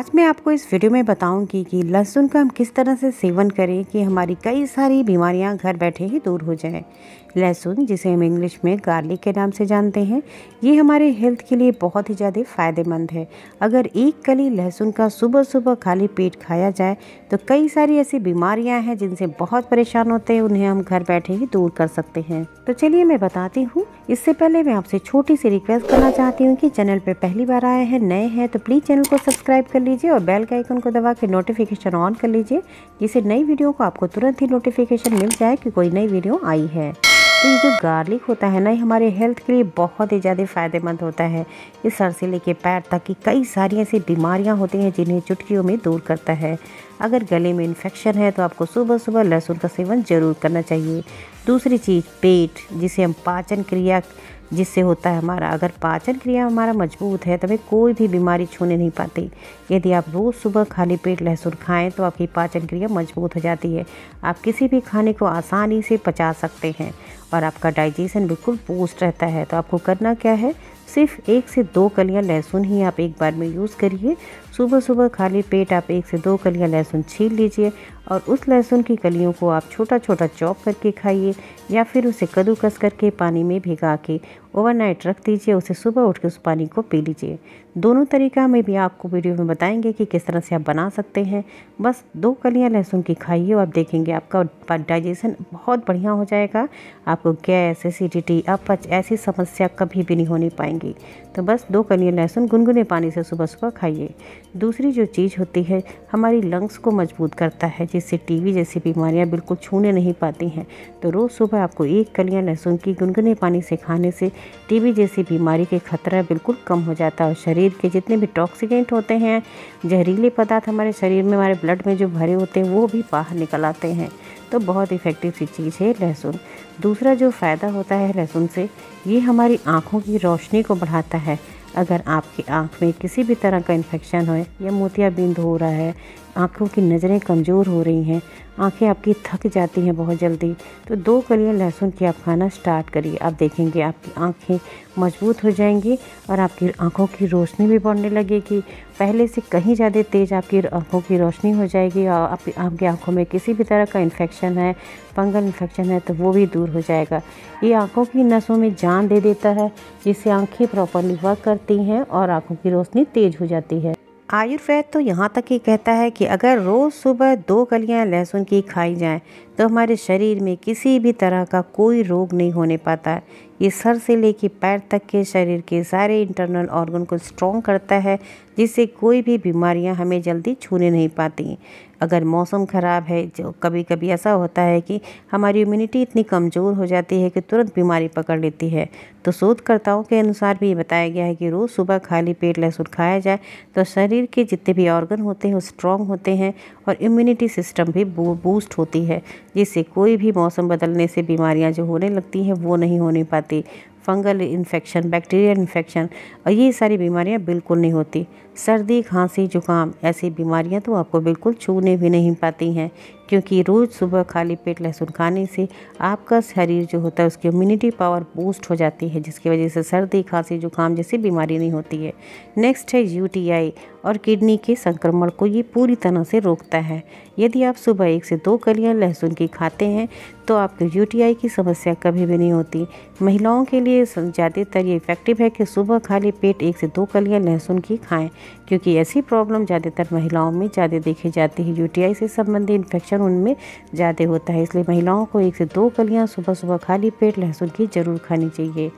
आज मैं आपको इस वीडियो में बताऊंगी कि लहसुन का हम किस तरह से सेवन करें कि हमारी कई सारी बीमारियां घर बैठे ही दूर हो जाएं। लहसुन, जिसे हम इंग्लिश में गार्लिक के नाम से जानते हैं, ये हमारे हेल्थ के लिए बहुत ही ज़्यादा फ़ायदेमंद है। अगर एक कली लहसुन का सुबह सुबह खाली पेट खाया जाए तो कई सारी ऐसी बीमारियां हैं जिनसे बहुत परेशान होते हैं, उन्हें हम घर बैठे ही दूर कर सकते हैं। तो चलिए मैं बताती हूँ। इससे पहले मैं आपसे छोटी सी रिक्वेस्ट करना चाहती हूँ कि चैनल पर पहली बार आए हैं, नए हैं तो प्लीज़ चैनल को सब्सक्राइब कर लीजिए और बेल के आइकन को दबा के नोटिफिकेशन ऑन कर लीजिए, जिससे नई वीडियो को आपको तुरंत ही नोटिफिकेशन मिल जाए कि कोई नई वीडियो आई है। तो ये जो गार्लिक होता है ना, ये हमारे हेल्थ के लिए बहुत ही ज़्यादा फ़ायदेमंद होता है। ये सर से लेके पैर तक की कई सारी ऐसी बीमारियां होती हैं जिन्हें चुटकियों में दूर करता है। अगर गले में इन्फेक्शन है तो आपको सुबह सुबह लहसुन का सेवन ज़रूर करना चाहिए। दूसरी चीज़, पेट, जिसे हम पाचन क्रिया जिससे होता है हमारा, अगर पाचन क्रिया हमारा मजबूत है तो हमें कोई भी बीमारी छूने नहीं पाती। यदि आप रोज़ सुबह खाली पेट लहसुन खाएं तो आपकी पाचन क्रिया मजबूत हो जाती है। आप किसी भी खाने को आसानी से पचा सकते हैं और आपका डाइजेशन बिल्कुल बूस्ट रहता है। तो आपको करना क्या है, सिर्फ 1 से 2 कलियां लहसुन ही आप एक बार में यूज़ करिए। सुबह सुबह खाली पेट आप 1 से 2 कलियां लहसुन छील लीजिए और उस लहसुन की कलियों को आप छोटा छोटा चॉप करके खाइए, या फिर उसे कद्दूकस करके पानी में भिगा के ओवरनाइट रख दीजिए। उसे सुबह उठ के उस पानी को पी लीजिए। दोनों तरीका में भी आपको वीडियो में बताएंगे कि किस तरह से आप बना सकते हैं। बस 2 कलियां लहसुन की खाइए और आप देखेंगे आपका डाइजेशन बहुत बढ़िया हो जाएगा। आपको गैस, एसिडिटी, अपच ऐसी समस्या कभी भी नहीं होनी पाएंगी। तो बस 2 कलियां लहसुन गुनगुने पानी से सुबह सुबह खाइए। दूसरी जो चीज़ होती है, हमारी लंग्स को मजबूत करता है, जिससे टीबी जैसी बीमारियां बिल्कुल छूने नहीं पाती हैं। तो रोज़ सुबह आपको 1 कलियां लहसुन की गुनगुने पानी से खाने से टीबी जैसी बीमारी के खतरा बिल्कुल कम हो जाता है और शरीर के जितने भी टॉक्सिकेंट होते हैं, जहरीले पदार्थ हमारे शरीर में, हमारे ब्लड में जो भरे होते हैं, वो भी बाहर निकल आते हैं। तो बहुत इफ़ेक्टिव सी चीज़ है लहसुन। दूसरा जो फ़ायदा होता है लहसुन से, ये हमारी आँखों की रोशनी को बढ़ाता है। अगर आपकी आँख में किसी भी तरह का इन्फेक्शन हो या मोतियाबिंद हो रहा है, आँखों की नज़रें कमज़ोर हो रही हैं, आँखें आपकी थक जाती हैं बहुत जल्दी, तो 2 कलियां लहसुन की आप खाना स्टार्ट करिए। आप देखेंगे आपकी आँखें मजबूत हो जाएंगी और आपकी आँखों की रोशनी भी बढ़ने लगेगी। पहले से कहीं ज़्यादा तेज़ आपकी आँखों की रोशनी हो जाएगी और आपकी आँखों में किसी भी तरह का इन्फेक्शन है, फंगल इन्फेक्शन है, तो वो भी दूर हो जाएगा। ये आँखों की नसों में जान दे देता है, जिससे आँखें प्रॉपरली वर्क करती हैं और आँखों की रोशनी तेज़ हो जाती है। आयुर्वेद तो यहाँ तक ही कहता है कि अगर रोज़ सुबह 2 कलियां लहसुन की खाई जाएं तो हमारे शरीर में किसी भी तरह का कोई रोग नहीं होने पाता। ये सर से लेकर पैर तक के शरीर के सारे इंटरनल ऑर्गन को स्ट्रॉन्ग करता है, जिससे कोई भी बीमारियां हमें जल्दी छूने नहीं पाती। अगर मौसम ख़राब है, जो कभी कभी ऐसा होता है कि हमारी इम्यूनिटी इतनी कमज़ोर हो जाती है कि तुरंत बीमारी पकड़ लेती है, तो शोधकर्ताओं के अनुसार भी ये बताया गया है कि रोज़ सुबह खाली पेट लहसुन खाया जाए तो शरीर के जितने भी ऑर्गन होते हैं वो स्ट्रॉन्ग होते हैं और इम्यूनिटी सिस्टम भी बूस्ट होती है, जिससे कोई भी मौसम बदलने से बीमारियां जो होने लगती हैं वो नहीं होने पाती। फंगल इन्फेक्शन, बैक्टीरियल इन्फेक्शन और ये सारी बीमारियां बिल्कुल नहीं होती। सर्दी, खांसी, जुकाम ऐसी बीमारियां तो आपको बिल्कुल छूने भी नहीं पाती हैं, क्योंकि रोज़ सुबह खाली पेट लहसुन खाने से आपका शरीर जो होता है उसकी इम्यूनिटी पावर बूस्ट हो जाती है, जिसकी वजह से सर्दी, खांसी, जुकाम जैसी बीमारी नहीं होती है। नेक्स्ट है यूटीआई और किडनी के संक्रमण को ये पूरी तरह से रोकता है। यदि आप सुबह 1 से 2 कलियां लहसुन की खाते हैं तो आपको यूटीआई की समस्या कभी भी नहीं होती। महिलाओं के लिए ज़्यादातर ये इफ़ेक्टिव है कि सुबह खाली पेट 1 से 2 कलियां लहसुन की खाएं, क्योंकि ऐसी प्रॉब्लम ज़्यादातर महिलाओं में ज़्यादा देखी जाती है। यूटीआई से संबंधित इन्फेक्शन उनमें ज़्यादा होता है, इसलिए महिलाओं को 1 से 2 कलियां सुबह सुबह खाली पेट लहसुन की ज़रूर खानी चाहिए।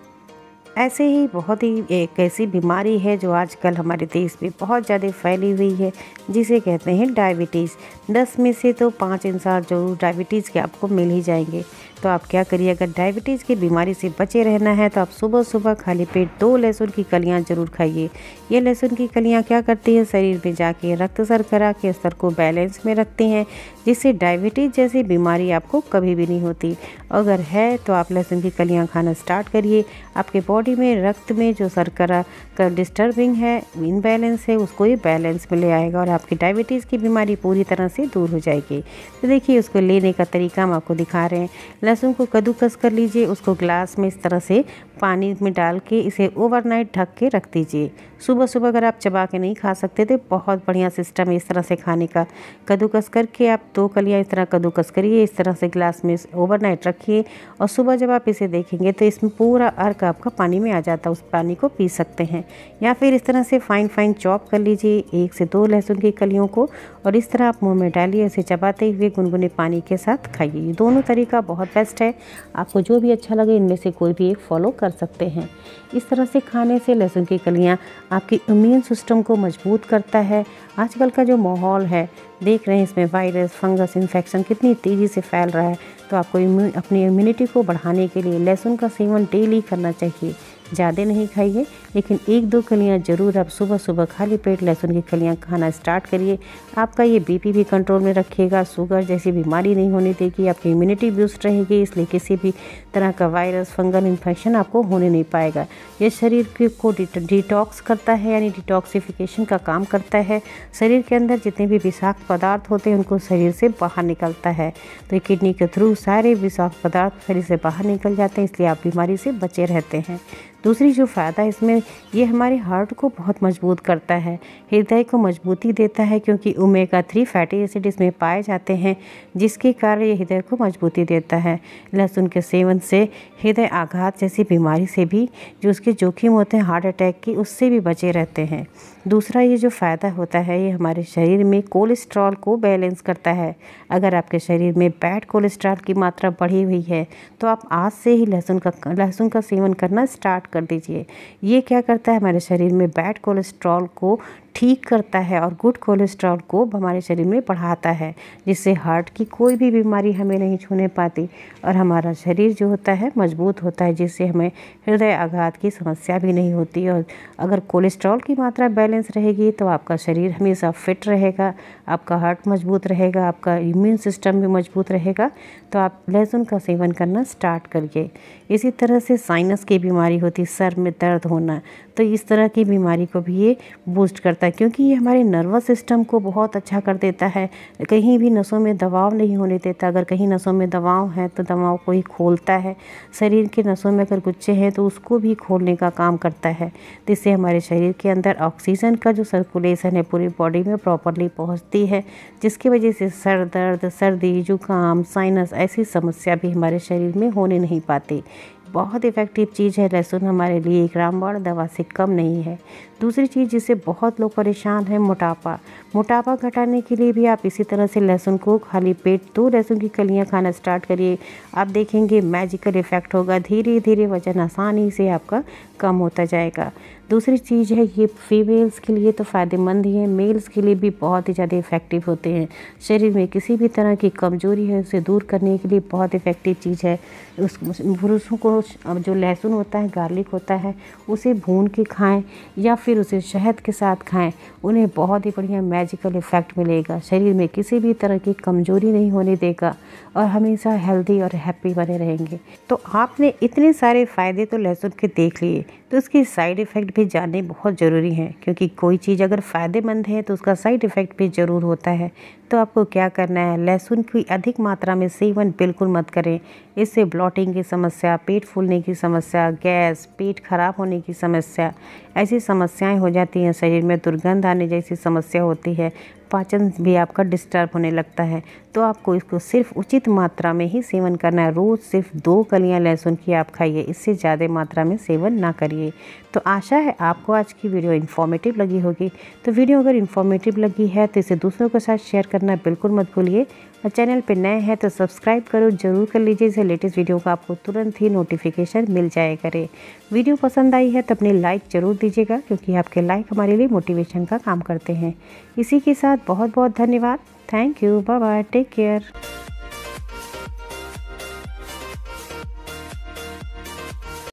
ऐसे ही बहुत ही एक ऐसी बीमारी है जो आजकल हमारे देश में बहुत ज़्यादा फैली हुई है, जिसे कहते हैं डायबिटीज़। 10 में से तो 5 इंसान जरूर डायबिटीज़ के आपको मिल ही जाएंगे। तो आप क्या करिए, अगर डायबिटीज़ की बीमारी से बचे रहना है तो आप सुबह सुबह खाली पेट 2 लहसुन की कलियां ज़रूर खाइए। ये लहसुन की कलियां क्या करती हैं, शरीर में जाके रक्त शर्करा के स्तर को बैलेंस में रखती हैं, जिससे डायबिटीज़ जैसी बीमारी आपको कभी भी नहीं होती। अगर है तो आप लहसुन की कलियां खाना स्टार्ट करिए। आपके बॉडी में रक्त में जो शर्करा का डिस्टर्बिंग है, इनबैलेंस है, उसको ये बैलेंस में ले आएगा और आपकी डायबिटीज़ की बीमारी पूरी तरह से दूर हो जाएगी। तो देखिए उसको लेने का तरीका हम आपको दिखा रहे हैं। लहसुन को कद्दूकस कर लीजिए, उसको ग्लास में इस तरह से पानी में डाल के इसे ओवरनाइट ढक के रख दीजिए। सुबह सुबह अगर आप चबा के नहीं खा सकते तो बहुत बढ़िया सिस्टम है इस तरह से खाने का। कद्दूकस करके आप 2 कलियाँ इस तरह कद्दूकस करिए, इस तरह से गिलास में ओवरनाइट रखिए और सुबह जब आप इसे देखेंगे तो इसमें पूरा अर्क आपका पानी में आ जाता है। उस पानी को पी सकते हैं या फिर इस तरह से फाइन चॉप कर लीजिए 1 से 2 लहसुन की कलियों को और इस तरह आप मुँह में डालिए, इसे चबाते हुए गुनगुने पानी के साथ खाइए। ये दोनों तरीका बहुत बेस्ट है। आपको जो भी अच्छा लगे इनमें से कोई भी एक फॉलो कर सकते हैं। इस तरह से खाने से लहसुन की कलियाँ आपके इम्यून सिस्टम को मजबूत करता है। आजकल का जो माहौल है देख रहे हैं, इसमें वायरस, फंगस, इन्फेक्शन कितनी तेज़ी से फैल रहा है, तो आपको अपनी इम्यूनिटी को बढ़ाने के लिए लहसुन का सेवन डेली करना चाहिए। ज़्यादा नहीं खाइए, लेकिन 1-2 कलियाँ ज़रूर आप सुबह सुबह खाली पेट लहसुन की कलियाँ खाना स्टार्ट करिए। आपका ये बीपी भी कंट्रोल में रखेगा, शुगर जैसी बीमारी नहीं होने देगी, आपकी इम्यूनिटी बूस्ट रहेगी, इसलिए किसी भी तरह का वायरस, फंगल इन्फेक्शन आपको होने नहीं पाएगा। ये शरीर को डिटॉक्स करता है, यानी डिटॉक्सिफिकेशन का काम करता है। शरीर के अंदर जितने भी विषाक्त पदार्थ होते हैं उनको शरीर से बाहर निकलता है, तो ये किडनी के थ्रू सारे विषाक्त पदार्थ शरीर से बाहर निकल जाते हैं, इसलिए आप बीमारी से बचे रहते हैं। दूसरी जो फ़ायदा है इसमें, ये हमारे हार्ट को बहुत मजबूत करता है, हृदय को मजबूती देता है, क्योंकि ओमेगा 3 फैटी एसिड इसमें पाए जाते हैं, जिसके कारण ये हृदय को मजबूती देता है। लहसुन के सेवन से हृदय आघात जैसी बीमारी से भी, जो उसके जोखिम होते हैं हार्ट अटैक की, उससे भी बचे रहते हैं। दूसरा ये जो फ़ायदा होता है, ये हमारे शरीर में कोलेस्ट्रॉल को बैलेंस करता है। अगर आपके शरीर में बैड कोलेस्ट्रॉल की मात्रा बढ़ी हुई है तो आप आज से ही लहसुन का सेवन करना स्टार्ट कर दीजिए। ये क्या करता है, हमारे शरीर में बैड कोलेस्ट्रॉल को ठीक करता है और गुड कोलेस्ट्रॉल को हमारे शरीर में बढ़ाता है, जिससे हार्ट की कोई भी बीमारी हमें नहीं छूने पाती और हमारा शरीर जो होता है मजबूत होता है, जिससे हमें हृदय आघात की समस्या भी नहीं होती। और अगर कोलेस्ट्रॉल की मात्रा बैलेंस रहेगी तो आपका शरीर हमेशा फिट रहेगा, आपका हार्ट मजबूत रहेगा, आपका इम्यून सिस्टम भी मजबूत रहेगा। तो आप लहसुन का सेवन करना स्टार्ट करिए। इसी तरह से साइनस की बीमारी होती, सर में दर्द होना, तो इस तरह की बीमारी को भी ये बूस्ट करता है, क्योंकि ये हमारे नर्वस सिस्टम को बहुत अच्छा कर देता है। कहीं भी नसों में दबाव नहीं होने देता। अगर कहीं नसों में दबाव है तो दबाव को ही खोलता है। शरीर के नसों में अगर गुच्छे हैं तो उसको भी खोलने का काम करता है, जिससे हमारे शरीर के अंदर ऑक्सीजन का जो सर्कुलेशन है पूरी बॉडी में प्रॉपरली पहुँचती है, जिसकी वजह से सर दर्द, सर्दी, जुकाम, साइनस ऐसी समस्या भी हमारे शरीर में होने नहीं पाती। बहुत इफ़ेक्टिव चीज़ है लहसुन, हमारे लिए एक रामबाण दवा से कम नहीं है। दूसरी चीज़ जिससे बहुत लोग परेशान हैं, मोटापा घटाने के लिए भी आप इसी तरह से लहसुन को खाली पेट 2 लहसुन की कलियां खाना स्टार्ट करिए। आप देखेंगे मैजिकल इफ़ेक्ट होगा, धीरे धीरे वजन आसानी से आपका कम होता जाएगा। दूसरी चीज़ है, ये फीमेल्स के लिए तो फ़ायदेमंद ही है, मेल्स के लिए भी बहुत ही ज़्यादा इफ़ेक्टिव होते हैं। शरीर में किसी भी तरह की कमजोरी है उसे दूर करने के लिए बहुत इफ़ेक्टिव चीज़ है। उस पुरुषों को जो लहसुन होता है, गार्लिक होता है, उसे भून के खाएं या फिर उसे शहद के साथ खाएं, उन्हें बहुत ही बढ़िया मैजिकल इफ़ेक्ट मिलेगा। शरीर में किसी भी तरह की कमजोरी नहीं होने देगा और हमेशा हेल्दी और हैप्पी बने रहेंगे। तो आपने इतने सारे फ़ायदे तो लहसुन के देख लिए, तो उसकी साइड इफ़ेक्ट भी जानने बहुत ज़रूरी हैं, क्योंकि कोई चीज़ अगर फ़ायदेमंद है तो उसका साइड इफ़ेक्ट भी ज़रूर होता है। तो आपको क्या करना है, लहसुन की अधिक मात्रा में सेवन बिल्कुल मत करें। इससे ब्लॉटिंग की समस्या, पेट फूलने की समस्या, गैस, पेट खराब होने की समस्या, ऐसी समस्याएं हो जाती हैं। शरीर में दुर्गंध आने जैसी समस्या होती है, पाचन भी आपका डिस्टर्ब होने लगता है। तो आपको इसको सिर्फ उचित मात्रा में ही सेवन करना है। रोज़ सिर्फ 2 कलियां लहसुन की आप खाइए, इससे ज़्यादा मात्रा में सेवन ना करिए। तो आशा है आपको आज की वीडियो इन्फॉर्मेटिव लगी होगी। तो वीडियो अगर इन्फॉर्मेटिव लगी है तो इसे दूसरों के साथ शेयर करना बिल्कुल मत भूलिए, और चैनल पर नए हैं तो सब्सक्राइब करो ज़रूर कर लीजिए, इससे लेटेस्ट वीडियो का आपको तुरंत ही नोटिफिकेशन मिल जाया करे। वीडियो पसंद आई है तो अपनी लाइक ज़रूर दीजिएगा, क्योंकि आपके लाइक हमारे लिए मोटिवेशन का काम करते हैं। इसी के साथ बहुत बहुत धन्यवाद। Thank you, bye bye, take care.